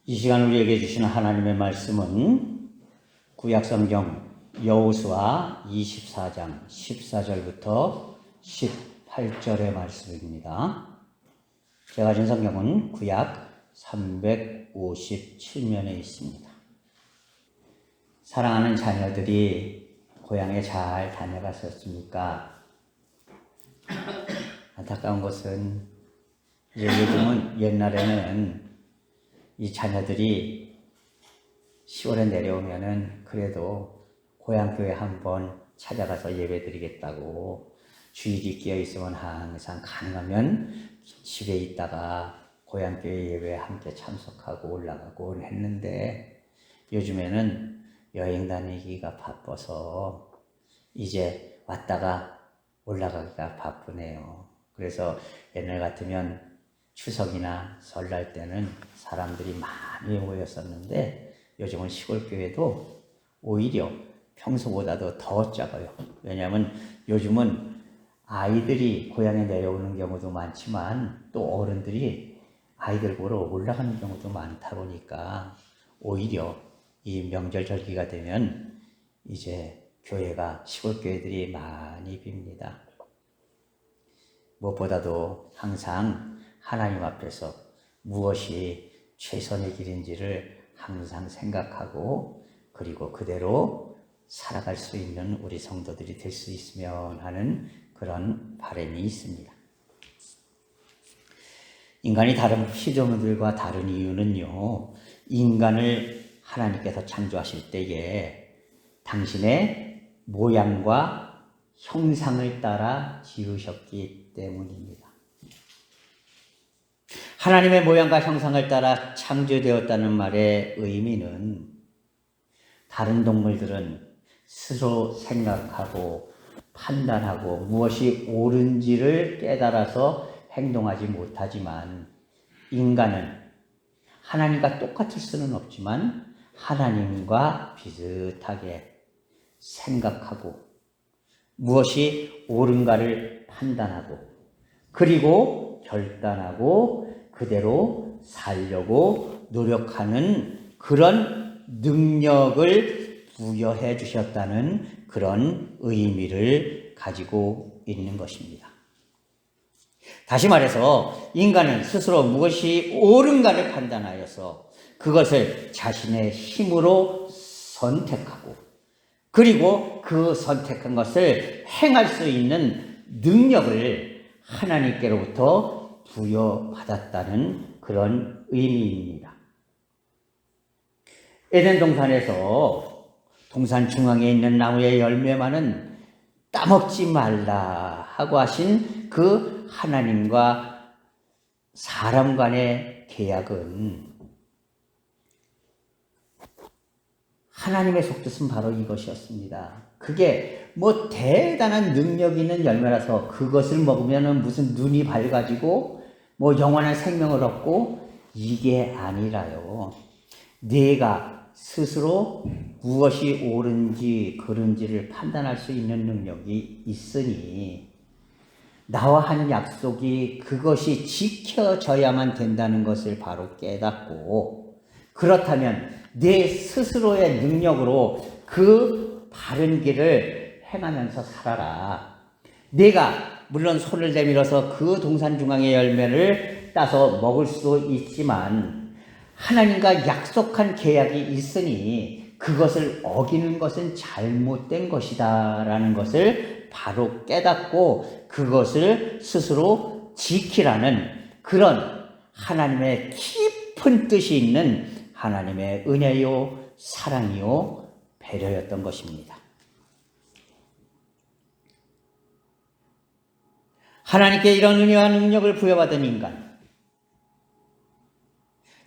이 시간 우리에게 주시는 하나님의 말씀은 구약성경 여호수아 24장 14절부터 18절의 말씀입니다. 제가 가진 성경은 구약 357면에 있습니다. 사랑하는 자녀들이 고향에 잘 다녀갔었습니까? 안타까운 것은 요즘은 옛날에는 이 자녀들이 10월에 내려오면은 그래도 고향교회 한번 찾아가서 예배드리겠다고 주일이 끼어 있으면 항상 가능하면 집에 있다가 고향교회 예배에 함께 참석하고 올라가고 했는데 요즘에는 여행 다니기가 바빠서 이제 왔다가 올라가기가 바쁘네요. 그래서 옛날 같으면 추석이나 설날 때는 사람들이 많이 모였었는데 요즘은 시골교회도 오히려 평소보다도 더 작아요. 왜냐하면 요즘은 아이들이 고향에 내려오는 경우도 많지만 또 어른들이 아이들 보러 올라가는 경우도 많다 보니까 오히려 이 명절 절기가 되면 이제 교회가 시골교회들이 많이 빕니다. 무엇보다도 항상 하나님 앞에서 무엇이 최선의 길인지를 항상 생각하고 그리고 그대로 살아갈 수 있는 우리 성도들이 될 수 있으면 하는 그런 바람이 있습니다. 인간이 다른 피조물들과 다른 이유는요, 인간을 하나님께서 창조하실 때에 당신의 모양과 형상을 따라 지으셨기 때문입니다. 하나님의 모양과 형상을 따라 창조되었다는 말의 의미는 다른 동물들은 스스로 생각하고 판단하고 무엇이 옳은지를 깨달아서 행동하지 못하지만 인간은 하나님과 똑같을 수는 없지만 하나님과 비슷하게 생각하고 무엇이 옳은가를 판단하고 그리고 결단하고 그대로 살려고 노력하는 그런 능력을 부여해 주셨다는 그런 의미를 가지고 있는 것입니다. 다시 말해서 인간은 스스로 무엇이 옳은가를 판단하여서 그것을 자신의 힘으로 선택하고 그리고 그 선택한 것을 행할 수 있는 능력을 하나님께로부터 부여받았다는 그런 의미입니다. 에덴 동산에서 동산 중앙에 있는 나무의 열매만은 따먹지 말라 하고 하신 그 하나님과 사람 간의 계약은 하나님의 속뜻은 바로 이것이었습니다. 그게 뭐 대단한 능력 있는 열매라서 그것을 먹으면 무슨 눈이 밝아지고 뭐 영원한 생명을 얻고 이게 아니라요. 내가 스스로 무엇이 옳은지 그른지를 판단할 수 있는 능력이 있으니 나와 한 약속이 그것이 지켜져야만 된다는 것을 바로 깨닫고 그렇다면 내 스스로의 능력으로 그 바른 길을 행하면서 살아라. 내가 물론 손을 내밀어서 그 동산 중앙의 열매를 따서 먹을 수 있지만 하나님과 약속한 계약이 있으니 그것을 어기는 것은 잘못된 것이다 라는 것을 바로 깨닫고 그것을 스스로 지키라는 그런 하나님의 깊은 뜻이 있는 하나님의 은혜요, 사랑이요, 배려였던 것입니다. 하나님께 이런 은혜와 능력을 부여받은 인간,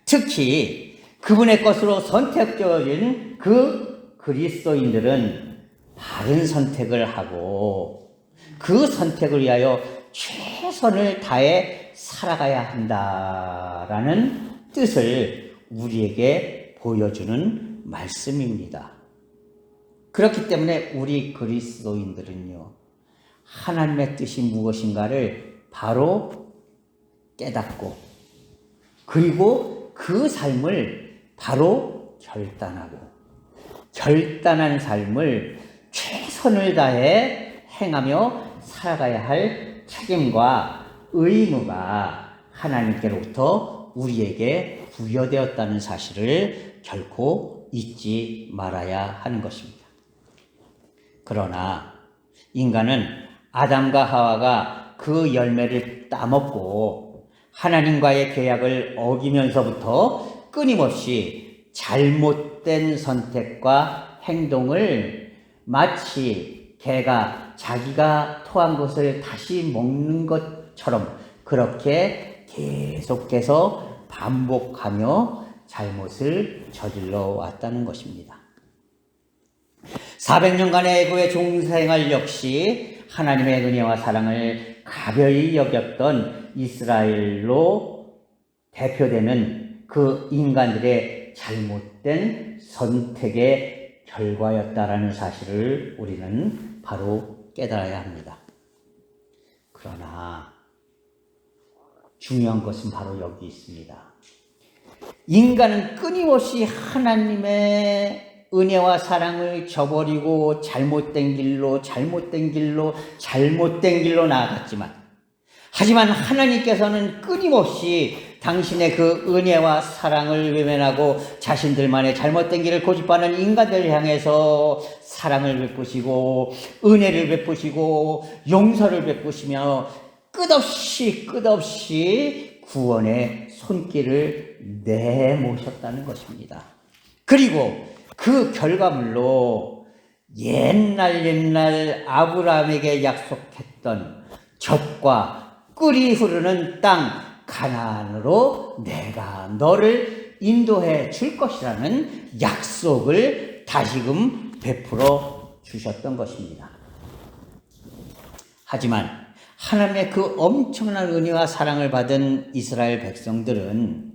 특히 그분의 것으로 선택되어진 그 그리스도인들은 바른 선택을 하고 그 선택을 위하여 최선을 다해 살아가야 한다라는 뜻을 우리에게 보여주는 말씀입니다. 그렇기 때문에 우리 그리스도인들은요, 하나님의 뜻이 무엇인가를 바로 깨닫고 그리고 그 삶을 바로 결단한 삶을 최선을 다해 행하며 살아가야 할 책임과 의무가 하나님께로부터 우리에게 부여되었다는 사실을 결코 잊지 말아야 하는 것입니다. 그러나 인간은 아담과 하와가 그 열매를 따먹고 하나님과의 계약을 어기면서부터 끊임없이 잘못된 선택과 행동을 마치 개가 자기가 토한 것을 다시 먹는 것처럼 그렇게 계속해서 반복하며 잘못을 저질러 왔다는 것입니다. 400년간의 애굽의 종생활 역시 하나님의 은혜와 사랑을 가벼이 여겼던 이스라엘로 대표되는 그 인간들의 잘못된 선택의 결과였다라는 사실을 우리는 바로 깨달아야 합니다. 그러나 중요한 것은 바로 여기 있습니다. 인간은 끊임없이 하나님의 은혜와 사랑을 저버리고 잘못된 길로 나아갔지만, 하지만 하나님께서는 끊임없이 당신의 그 은혜와 사랑을 외면하고 자신들만의 잘못된 길을 고집하는 인간들을 향해서 사랑을 베푸시고 은혜를 베푸시고 용서를 베푸시며 끝없이 구원의 손길을 내모셨다는 것입니다. 그리고 그 결과물로 옛날 아브라함에게 약속했던 젖과 꿀이 흐르는 땅 가나안으로 내가 너를 인도해 줄 것이라는 약속을 다시금 베풀어 주셨던 것입니다. 하지만 하나님의 그 엄청난 은혜와 사랑을 받은 이스라엘 백성들은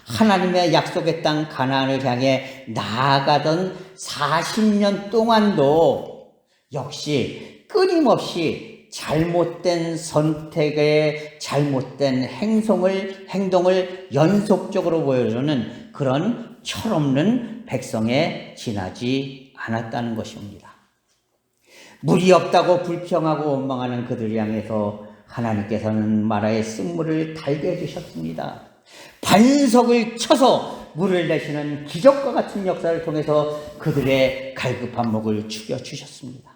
하나님의 약속의 땅 가나안을 향해 나아가던 40년 동안도 역시 끊임없이 잘못된 선택에 잘못된 행동을 연속적으로 보여주는 그런 철없는 백성에 지나지 않았다는 것입니다. 물이 없다고 불평하고 원망하는 그들을 향해서 하나님께서는 마라의 쓴물을 달게 해주셨습니다. 반석을 쳐서 물을 내시는 기적과 같은 역사를 통해서 그들의 갈급한 목을 죽여주셨습니다.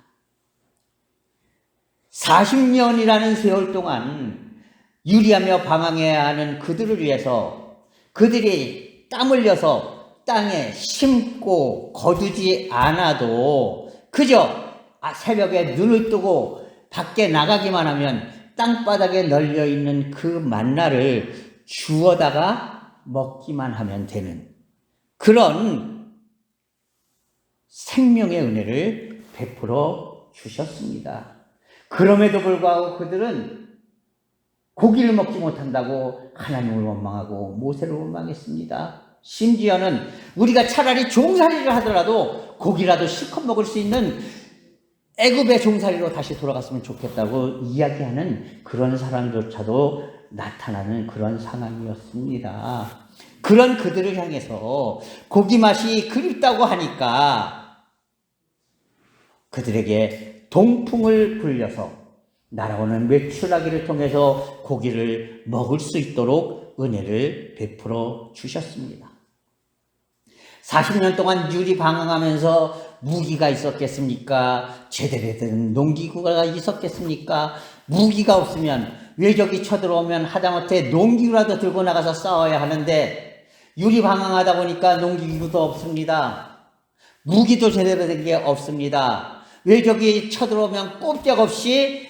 40년이라는 세월 동안 유리하며 방황해야 하는 그들을 위해서 그들이 땀 흘려서 땅에 심고 거두지 않아도 그저 새벽에 눈을 뜨고 밖에 나가기만 하면 땅바닥에 널려있는 그 만나를 주워다가 먹기만 하면 되는 그런 생명의 은혜를 베풀어 주셨습니다. 그럼에도 불구하고 그들은 고기를 먹지 못한다고 하나님을 원망하고 모세를 원망했습니다. 심지어는 우리가 차라리 종살이를 하더라도 고기라도 실컷 먹을 수 있는 애굽의 종살이로 다시 돌아갔으면 좋겠다고 이야기하는 그런 사람조차도 나타나는 그런 상황이었습니다. 그런 그들을 향해서 고기 맛이 그립다고 하니까 그들에게 동풍을 불려서 날아오는 메추라기를 통해서 고기를 먹을 수 있도록 은혜를 베풀어 주셨습니다. 40년 동안 유리방황하면서 무기가 있었겠습니까? 제대로 된 농기구가 있었겠습니까? 무기가 없으면 외적이 쳐들어오면 하다못해 농기구라도 들고 나가서 싸워야 하는데 유리방황하다 보니까 농기구도 없습니다. 무기도 제대로 된 게 없습니다. 외적이 쳐들어오면 꼼짝없이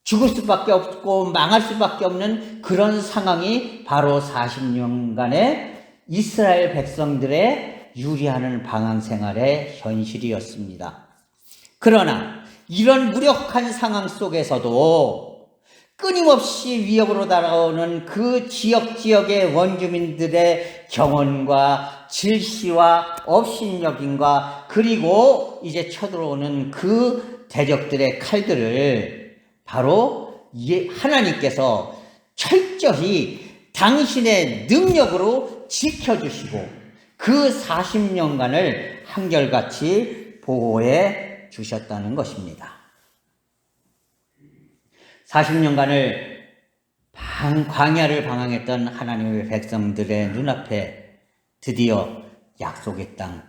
죽을 수밖에 없고 망할 수밖에 없는 그런 상황이 바로 40년간의 이스라엘 백성들의 유리하는 방황 생활의 현실이었습니다. 그러나 이런 무력한 상황 속에서도 끊임없이 위협으로 다가오는 그 지역의 원주민들의 경언과 질시와 업신여김과 그리고 이제 쳐들어오는 그 대적들의 칼들을 바로 하나님께서 철저히 당신의 능력으로 지켜주시고 그 40년간을 한결같이 보호해 주셨다는 것입니다. 40년간을 광야를 방황했던 하나님의 백성들의 눈앞에 드디어 약속의 땅,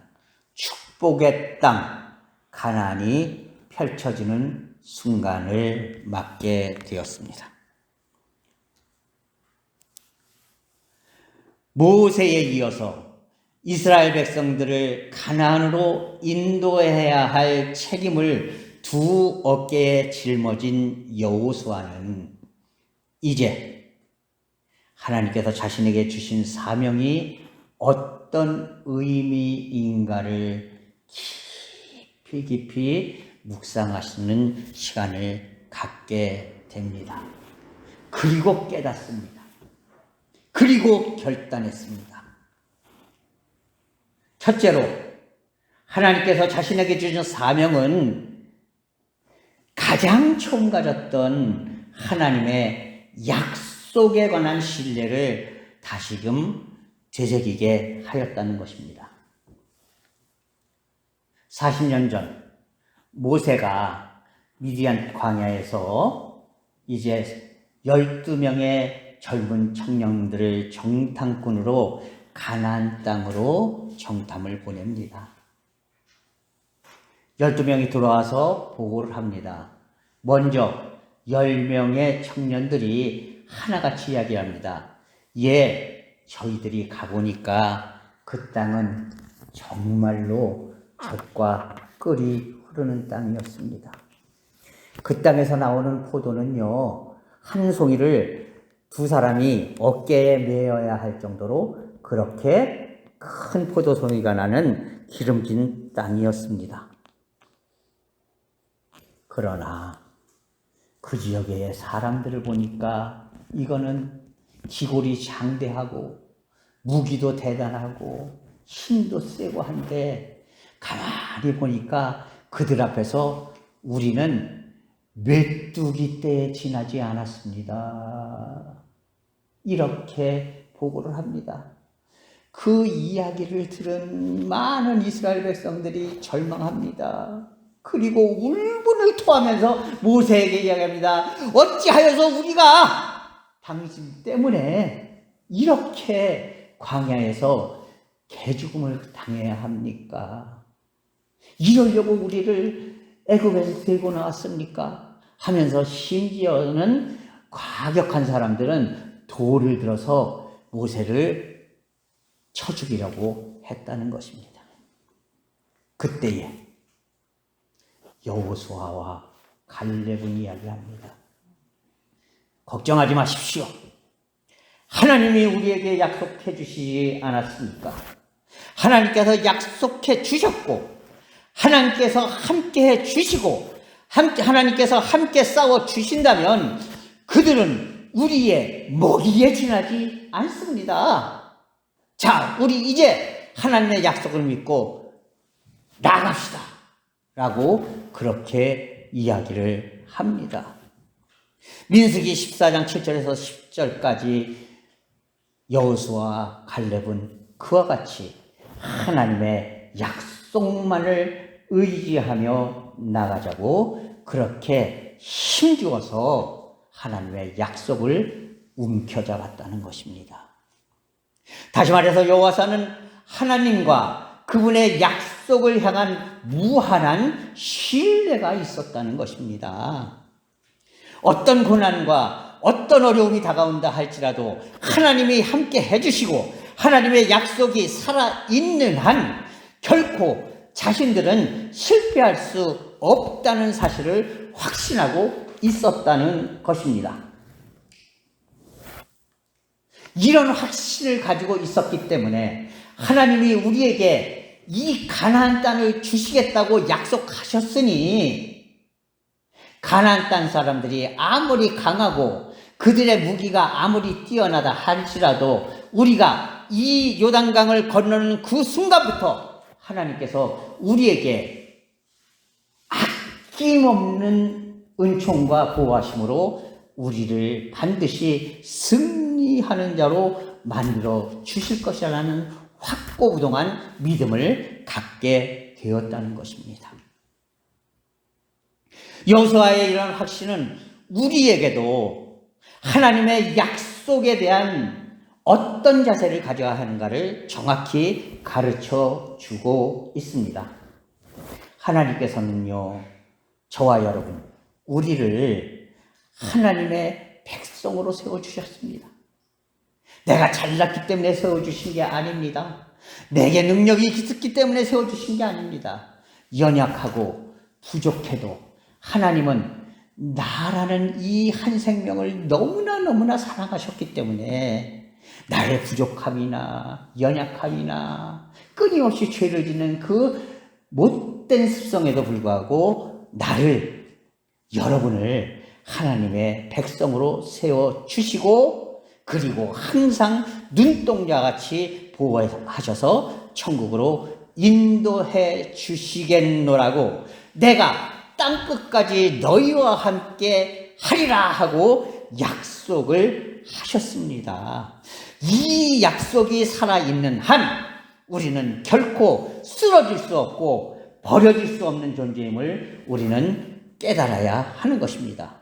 축복의 땅, 가나안이 펼쳐지는 순간을 맞게 되었습니다. 모세에 이어서 이스라엘 백성들을 가나안으로 인도해야 할 책임을 두 어깨에 짊어진 여호수아는 이제 하나님께서 자신에게 주신 사명이 어떤 의미인가를 깊이 묵상하시는 시간을 갖게 됩니다. 그리고 깨닫습니다. 그리고 결단했습니다. 첫째로 하나님께서 자신에게 주신 사명은 가장 처음 가졌던 하나님의 약속에 관한 신뢰를 다시금 되새기게 하였다는 것입니다. 40년 전 모세가 미디안 광야에서 이제 12명의 젊은 청년들을 정탐꾼으로 가나안 땅으로 정탐을 보냅니다. 12명이 돌아와서 보고를 합니다. 먼저 10명의 청년들이 하나같이 이야기합니다. 저희들이 가보니까 그 땅은 정말로 젖과 꿀이 흐르는 땅이었습니다. 그 땅에서 나오는 포도는요, 한 송이를 두 사람이 어깨에 메어야 할 정도로 그렇게 큰 포도송이가 나는 기름진 땅이었습니다. 그러나 그 지역의 사람들을 보니까 이거는 기골이 장대하고 무기도 대단하고 힘도 세고 한데 가만히 보니까 그들 앞에서 우리는 메뚜기 떼에 지나지 않았습니다. 이렇게 보고를 합니다. 그 이야기를 들은 많은 이스라엘 백성들이 절망합니다. 그리고 울분을 토하면서 모세에게 이야기합니다. 어찌하여서 우리가 당신 때문에 이렇게 광야에서 개죽음을 당해야 합니까? 이러려고 우리를 애굽에서 데리고 나왔습니까? 하면서 심지어는 과격한 사람들은 돌을 들어서 모세를 쳐 죽이려고 했다는 것입니다. 그때에 여호수아와 갈렙은 이야기합니다. 걱정하지 마십시오. 하나님이 우리에게 약속해 주시지 않았습니까? 하나님께서 약속해 주셨고 하나님께서 함께 해 주시고 하나님께서 함께 싸워 주신다면 그들은 우리의 머리에 지나지 않습니다. 자, 우리 이제 하나님의 약속을 믿고 나갑시다. 라고 그렇게 이야기를 합니다. 민수기 14장 7절에서 10절까지 여호수아와 갈렙은 그와 같이 하나님의 약속만을 의지하며 나가자고 그렇게 힘주어서 하나님의 약속을 움켜잡았다는 것입니다. 다시 말해서 여호수아는 하나님과 그분의 약속을 향한 무한한 신뢰가 있었다는 것입니다. 어떤 고난과 어떤 어려움이 다가온다 할지라도 하나님이 함께 해주시고 하나님의 약속이 살아있는 한 결코 자신들은 실패할 수 없다는 사실을 확신하고 있었다는 것입니다. 이런 확신을 가지고 있었기 때문에 하나님이 우리에게 이 가나안 땅을 주시겠다고 약속하셨으니 가나안 땅 사람들이 아무리 강하고 그들의 무기가 아무리 뛰어나다 할지라도 우리가 이 요단강을 건너는 그 순간부터 하나님께서 우리에게 아낌없는 은총과 보호하심으로 우리를 반드시 승리하는 자로 만들어 주실 것이라는 확고부동한 믿음을 갖게 되었다는 것입니다. 여호수아의 이런 확신은 우리에게도 하나님의 약속에 대한 어떤 자세를 가져야 하는가를 정확히 가르쳐 주고 있습니다. 하나님께서는요, 저와 여러분, 우리를 하나님의 백성으로 세워주셨습니다. 내가 잘났기 때문에 세워주신 게 아닙니다. 내게 능력이 있기 때문에 세워주신 게 아닙니다. 연약하고 부족해도 하나님은 나라는 이 한 생명을 너무나 사랑하셨기 때문에 나의 부족함이나 연약함이나 끊임없이 죄를 짓는 그 못된 습성에도 불구하고 나를, 여러분을 하나님의 백성으로 세워주시고 그리고 항상 눈동자같이 보호하셔서 천국으로 인도해 주시겠노라고 내가 땅끝까지 너희와 함께 하리라 하고 약속을 하셨습니다. 이 약속이 살아있는 한 우리는 결코 쓰러질 수 없고 버려질 수 없는 존재임을 우리는 깨달아야 하는 것입니다.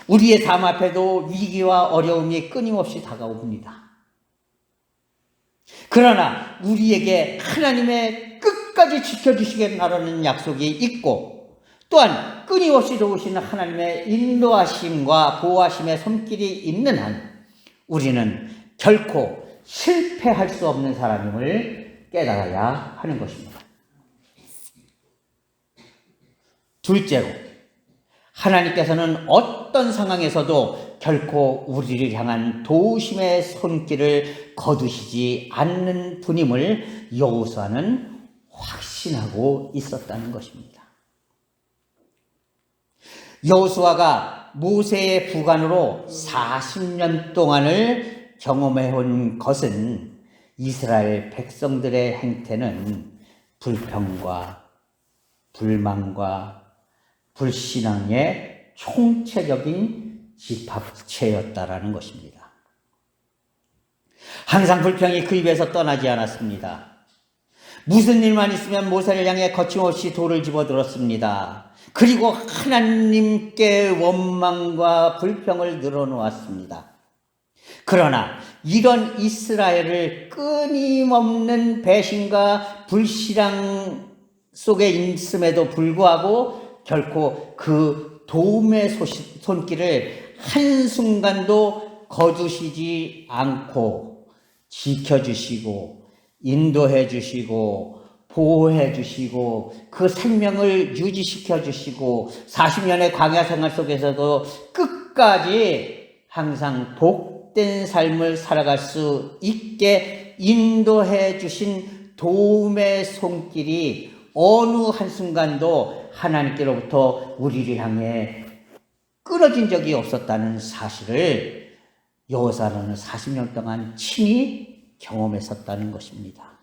우리의 삶 앞에도 위기와 어려움이 끊임없이 다가옵니다. 그러나 우리에게 하나님의 끝까지 지켜주시겠다는 약속이 있고 또한 끊임없이 도우시는 하나님의 인도하심과 보호하심의 손길이 있는 한 우리는 결코 실패할 수 없는 사람임을 깨달아야 하는 것입니다. 둘째로, 하나님께서는 어떤 상황에서도 결코 우리를 향한 도우심의 손길을 거두시지 않는 분임을 여호수아는 확신하고 있었다는 것입니다. 여호수아가 모세의 부관으로 40년 동안을 경험해온 것은 이스라엘 백성들의 행태는 불평과 불만과 불신앙의 총체적인 집합체였다라는 것입니다. 항상 불평이 그 입에서 떠나지 않았습니다. 무슨 일만 있으면 모세를 향해 거침없이 돌을 집어들었습니다. 그리고 하나님께 원망과 불평을 늘어놓았습니다. 그러나 이런 이스라엘을 끊임없는 배신과 불신앙 속에 있음에도 불구하고 결코 그 도움의 손길을 한순간도 거두시지 않고 지켜주시고 인도해 주시고 보호해 주시고 그 생명을 유지시켜 주시고 40년의 광야 생활 속에서도 끝까지 항상 복된 삶을 살아갈 수 있게 인도해 주신 도움의 손길이 어느 한순간도 하나님께로부터 우리를 향해 끊어진 적이 없었다는 사실을 여호수아는 40년 동안 친히 경험했었다는 것입니다.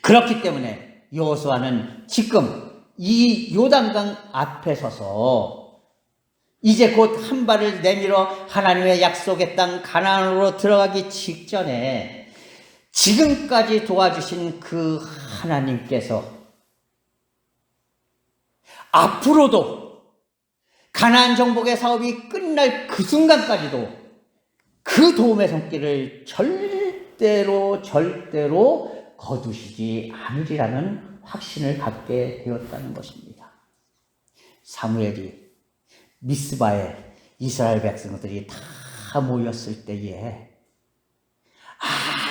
그렇기 때문에 여호수아는 지금 이 요단강 앞에 서서 이제 곧 한 발을 내밀어 하나님의 약속의 땅 가나안으로 들어가기 직전에 지금까지 도와주신 그 하나님께서 앞으로도 가나안 정복의 사업이 끝날 그 순간까지도 그 도움의 손길을 절대로 거두시지 않으리라는 확신을 갖게 되었다는 것입니다. 사무엘이 미스바에 이스라엘 백성들이 다 모였을 때에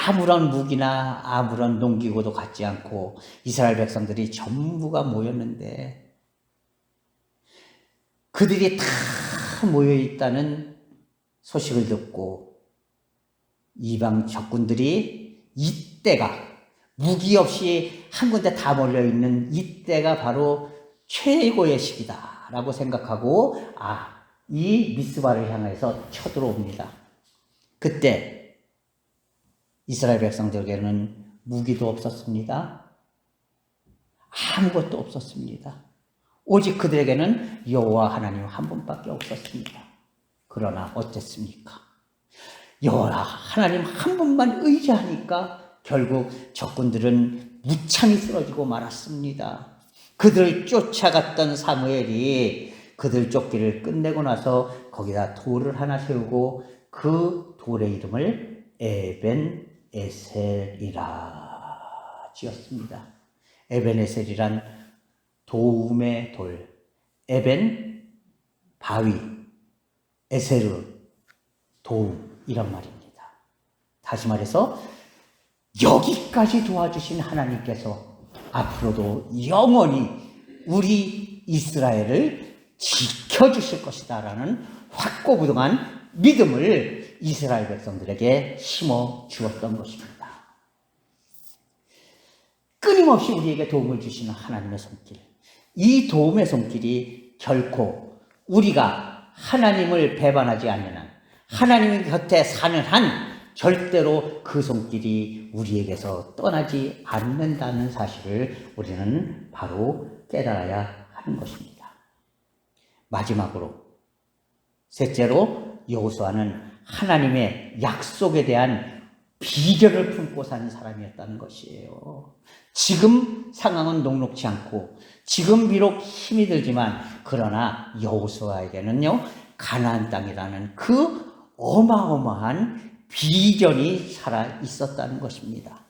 아무런 무기나 아무런 농기구도 갖지 않고 이스라엘 백성들이 전부가 모였는데 그들이 다 모여 있다는 소식을 듣고 이방 적군들이 이때가 무기 없이 한 군데 다 몰려 있는 이때가 바로 최고의 시기다라고 생각하고 이 미스바를 향해서 쳐들어옵니다. 그때 이스라엘 백성들에게는 무기도 없었습니다. 아무것도 없었습니다. 오직 그들에게는 여호와 하나님 한 분밖에 없었습니다. 그러나 어땠습니까? 여호와 하나님 한 분만 의지하니까 결국 적군들은 무참히 쓰러지고 말았습니다. 그들을 쫓아갔던 사무엘이 그들 쫓기를 끝내고 나서 거기다 돌을 하나 세우고 그 돌의 이름을 에벤에셀이라 지었습니다. 에벤에셀이란 도움의 돌, 에벤 바위, 에세르 도움, 이런 말입니다. 다시 말해서 여기까지 도와주신 하나님께서 앞으로도 영원히 우리 이스라엘을 지켜주실 것이다 라는 확고부동한 믿음을 이스라엘 백성들에게 심어 주었던 것입니다. 끊임없이 우리에게 도움을 주시는 하나님의 손길, 이 도움의 손길이 결코 우리가 하나님을 배반하지 않는 한, 하나님 곁에 사는 한 절대로 그 손길이 우리에게서 떠나지 않는다는 사실을 우리는 바로 깨달아야 하는 것입니다. 마지막으로, 셋째로, 여호수아는 하나님의 약속에 대한 비전을 품고 사는 사람이었다는 것이에요. 지금 상황은 녹록지 않고 지금 비록 힘이 들지만 그러나 여호수아에게는요, 가나안 땅이라는 그 어마어마한 비전이 살아 있었다는 것입니다.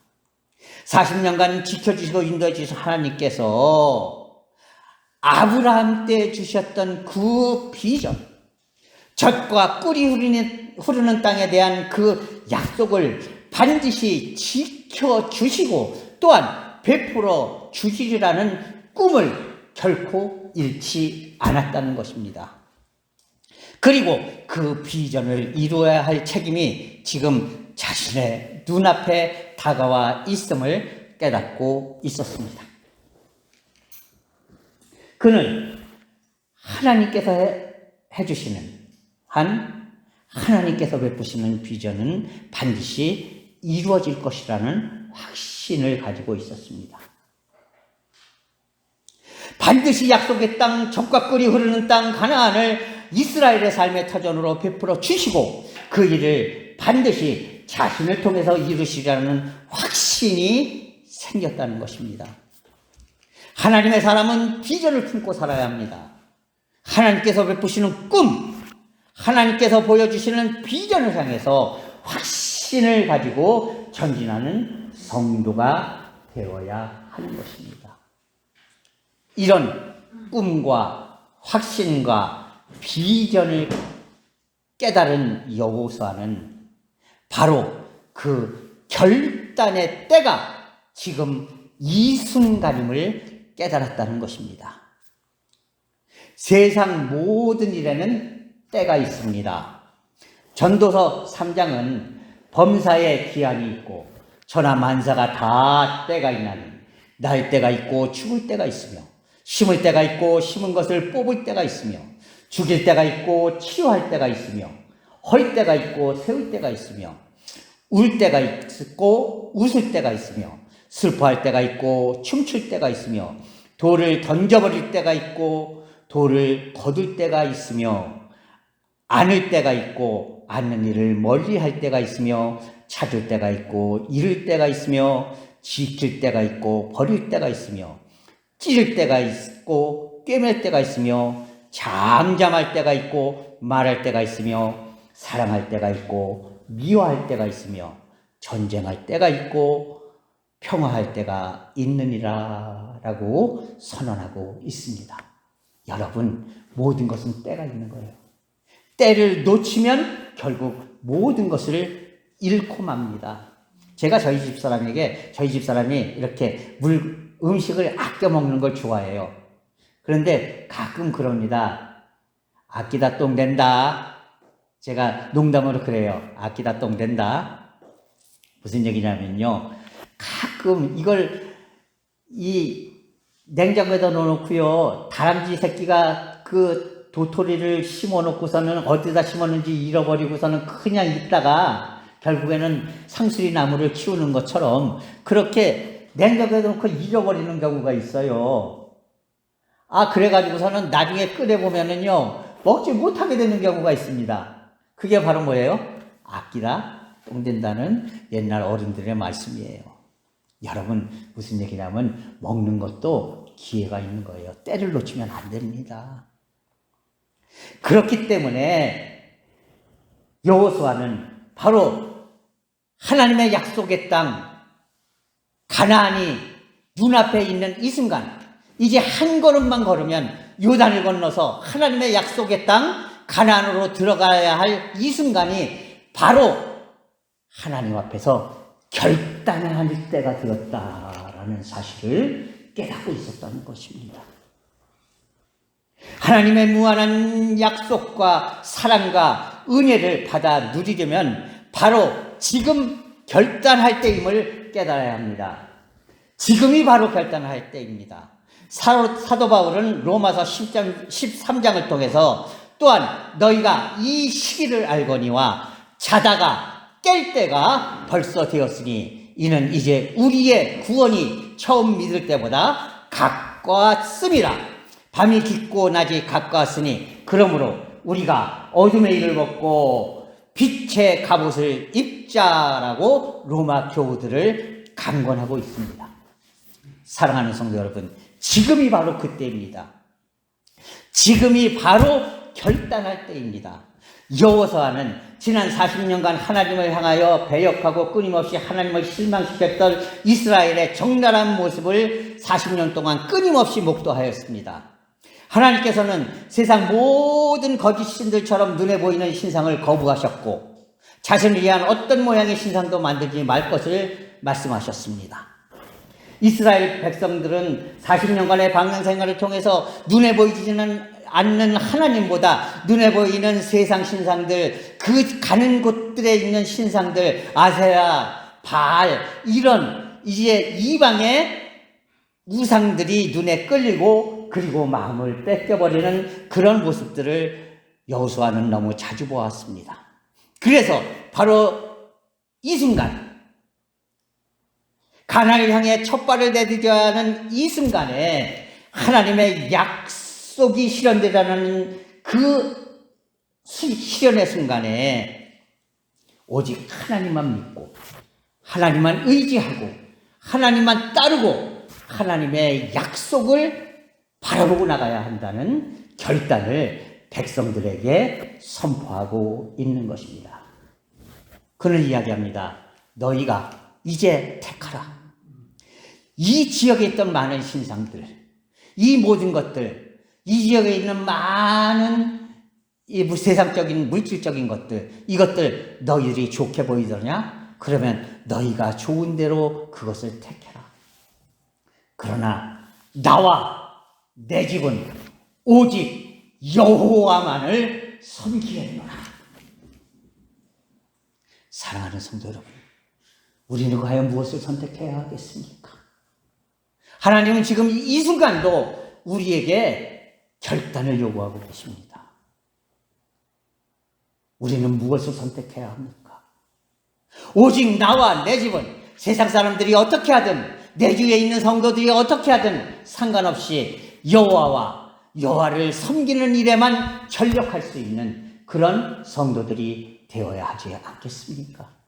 40년간 지켜주시고 인도해 주신 하나님께서 아브라함 때 주셨던 그 비전, 젖과 꿀이 흐르는 땅에 대한 그 약속을 반드시 지켜주시고 또한 베풀어 주시리라는 꿈을 결코 잃지 않았다는 것입니다. 그리고 그 비전을 이루어야 할 책임이 지금 자신의 눈앞에 다가와 있음을 깨닫고 있었습니다. 그는 하나님께서 해주시는 하나님께서 베푸시는 비전은 반드시 이루어질 것이라는 확신을 가지고 있었습니다. 반드시 약속의 땅, 젖과 꿀이 흐르는 땅 가나안을 이스라엘의 삶의 터전으로 베풀어 주시고 그 일을 반드시 자신을 통해서 이루시라는 확신이 생겼다는 것입니다. 하나님의 사람은 비전을 품고 살아야 합니다. 하나님께서 베푸시는 꿈, 하나님께서 보여주시는 비전을 향해서 확신을 가지고 전진하는 성도가 되어야 하는 것입니다. 이런 꿈과 확신과 비전을 깨달은 여호수아는 바로 그 결단의 때가 지금 이 순간임을 깨달았다는 것입니다. 세상 모든 일에는 때가 있습니다. 전도서 3장은 범사에 기한이 있고 천하 만사가 다 때가 있나니 날 때가 있고 죽을 때가 있으며 심을 때가 있고 심은 것을 뽑을 때가 있으며 죽일 때가 있고 치료할 때가 있으며 헐 때가 있고 세울 때가 있으며 울 때가 있고 웃을 때가 있으며 슬퍼할 때가 있고 춤출 때가 있으며 돌을 던져버릴 때가 있고 돌을 거둘 때가 있으며 안을 때가 있고 않는 일을 멀리할 때가 있으며 찾을 때가 있고 잃을 때가 있으며 지킬 때가 있고 버릴 때가 있으며 찌를 때가 있고 꿰맬 때가 있으며 잠잠할 때가 있고 말할 때가 있으며 사랑할 때가 있고 미워할 때가 있으며 전쟁할 때가 있고 평화할 때가 있느니라 라고 선언하고 있습니다. 여러분, 모든 것은 때가 있는 거예요. 때를 놓치면 결국 모든 것을 잃고 맙니다. 제가 저희 집사람이 이렇게 음식을 아껴 먹는 걸 좋아해요. 그런데 가끔 그럽니다. 아끼다 똥 된다. 제가 농담으로 그래요. 아끼다 똥 된다. 무슨 얘기냐면요. 가끔 이걸 이 냉장고에다 넣어놓고요. 다람쥐 새끼가 그 도토리를 심어놓고서는 어디다 심었는지 잃어버리고서는 그냥 있다가 결국에는 상수리 나무를 키우는 것처럼 그렇게 냉장고에 넣고 잃어버리는 경우가 있어요. 그래가지고서는 나중에 꺼내보면은요, 먹지 못하게 되는 경우가 있습니다. 그게 바로 뭐예요? 아끼다 똥 된다는 옛날 어른들의 말씀이에요. 여러분, 무슨 얘기냐면 먹는 것도 기회가 있는 거예요. 때를 놓치면 안 됩니다. 그렇기 때문에 여호수아는 바로 하나님의 약속의 땅 가나안이 눈앞에 있는 이 순간, 이제 한 걸음만 걸으면 요단을 건너서 하나님의 약속의 땅 가나안으로 들어가야 할 이 순간이 바로 하나님 앞에서 결단할 때가 되었다라는 사실을 깨닫고 있었다는 것입니다. 하나님의 무한한 약속과 사랑과 은혜를 받아 누리려면 바로 지금 결단할 때임을 깨달아야 합니다. 지금이 바로 결단할 때입니다. 사도 바울은 로마서 13장을 통해서 또한 너희가 이 시기를 알거니와 자다가 깰 때가 벌써 되었으니 이는 이제 우리의 구원이 처음 믿을 때보다 가까웠음이라. 밤이 깊고 낮이 가까웠으니 그러므로 우리가 어둠의 일을 벗고 빛의 갑옷을 입자라고 로마 교우들을 강권하고 있습니다. 사랑하는 성도 여러분, 지금이 바로 그때입니다. 지금이 바로 결단할 때입니다. 여호수아는 지난 40년간 하나님을 향하여 배역하고 끊임없이 하나님을 실망시켰던 이스라엘의 적나라한 모습을 40년 동안 끊임없이 목도하였습니다. 하나님께서는 세상 모든 거짓 신들처럼 눈에 보이는 신상을 거부하셨고 자신을 위한 어떤 모양의 신상도 만들지 말 것을 말씀하셨습니다. 이스라엘 백성들은 40년간의 방랑 생활을 통해서 눈에 보이지는 않는 하나님보다 눈에 보이는 세상 신상들, 그 가는 곳들에 있는 신상들, 아세라, 바알, 이런 이제 이방의 우상들이 눈에 끌리고 그리고 마음을 뺏겨버리는 그런 모습들을 여호수아는 너무 자주 보았습니다. 그래서 바로 이 순간 가나안을 향해 첫 발을 내디뎌야 하는 이 순간에 하나님의 약속이 실현되자는 그 실현의 순간에 오직 하나님만 믿고 하나님만 의지하고 하나님만 따르고 하나님의 약속을 바라보고 나가야 한다는 결단을 백성들에게 선포하고 있는 것입니다. 그는 이야기합니다. 너희가 이제 택하라. 이 지역에 있던 많은 신상들, 이 모든 것들, 이 지역에 있는 많은 이 세상적인 물질적인 것들, 이것들 너희들이 좋게 보이더냐? 그러면 너희가 좋은 대로 그것을 택해라. 그러나 나와 내 집은 오직 여호와만을 섬기겠노라. 사랑하는 성도 여러분, 우리는 과연 무엇을 선택해야 하겠습니까? 하나님은 지금 이 순간도 우리에게 결단을 요구하고 계십니다. 우리는 무엇을 선택해야 합니까? 오직 나와 내 집은 세상 사람들이 어떻게 하든 내 주위에 있는 성도들이 어떻게 하든 상관없이 여호와를 섬기는 일에만 전력할 수 있는 그런 성도들이 되어야 하지 않겠습니까?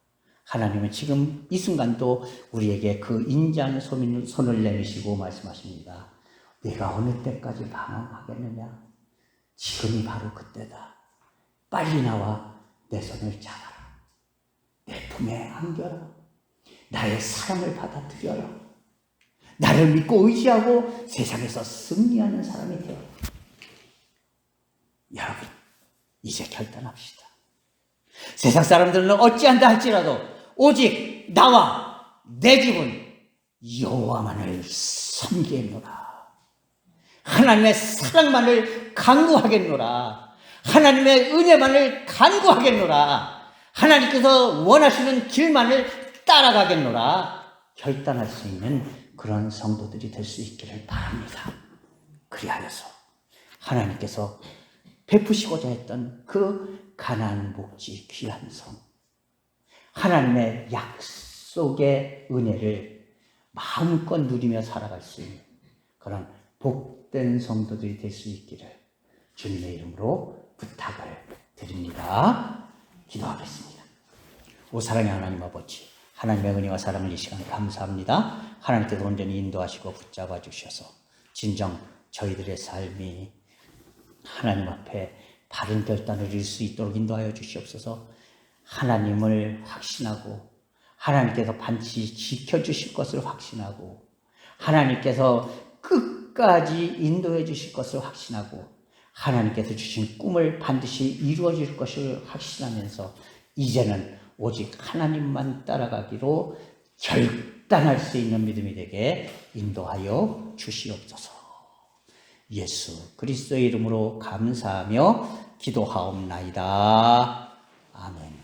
하나님은 지금 이 순간도 우리에게 그 인자한 손을 내미시고 말씀하십니다. 내가 어느 때까지 방황하겠느냐? 지금이 바로 그때다. 빨리 나와 내 손을 잡아라. 내 품에 안겨라. 나의 사랑을 받아들여라. 나를 믿고 의지하고 세상에서 승리하는 사람이 되어라. 여러분, 이제 결단합시다. 세상 사람들은 어찌한다 할지라도 오직 나와 내 집은 여호와만을 섬기겠노라. 하나님의 사랑만을 간구하겠노라. 하나님의 은혜만을 간구하겠노라. 하나님께서 원하시는 길만을 따라가겠노라. 결단할 수 있는 그런 성도들이 될 수 있기를 바랍니다. 그리하여서 하나님께서 베푸시고자 했던 그 가나안 복지 귀한 성, 하나님의 약속의 은혜를 마음껏 누리며 살아갈 수 있는 그런 복된 성도들이 될 수 있기를 주님의 이름으로 부탁을 드립니다. 기도하겠습니다. 오 사랑의 하나님 아버지, 하나님의 은혜와 사랑을 이 시간 감사합니다. 하나님께서 온전히 인도하시고 붙잡아 주셔서 진정 저희들의 삶이 하나님 앞에 바른 결단을 이룰 수 있도록 인도하여 주시옵소서. 하나님을 확신하고 하나님께서 반드시 지켜주실 것을 확신하고 하나님께서 끝까지 인도해 주실 것을 확신하고 하나님께서 주신 꿈을 반드시 이루어질 것을 확신하면서 이제는 오직 하나님만 따라가기로 결단할 수 있는 믿음이 되게 인도하여 주시옵소서. 예수 그리스도의 이름으로 감사하며 기도하옵나이다. 아멘.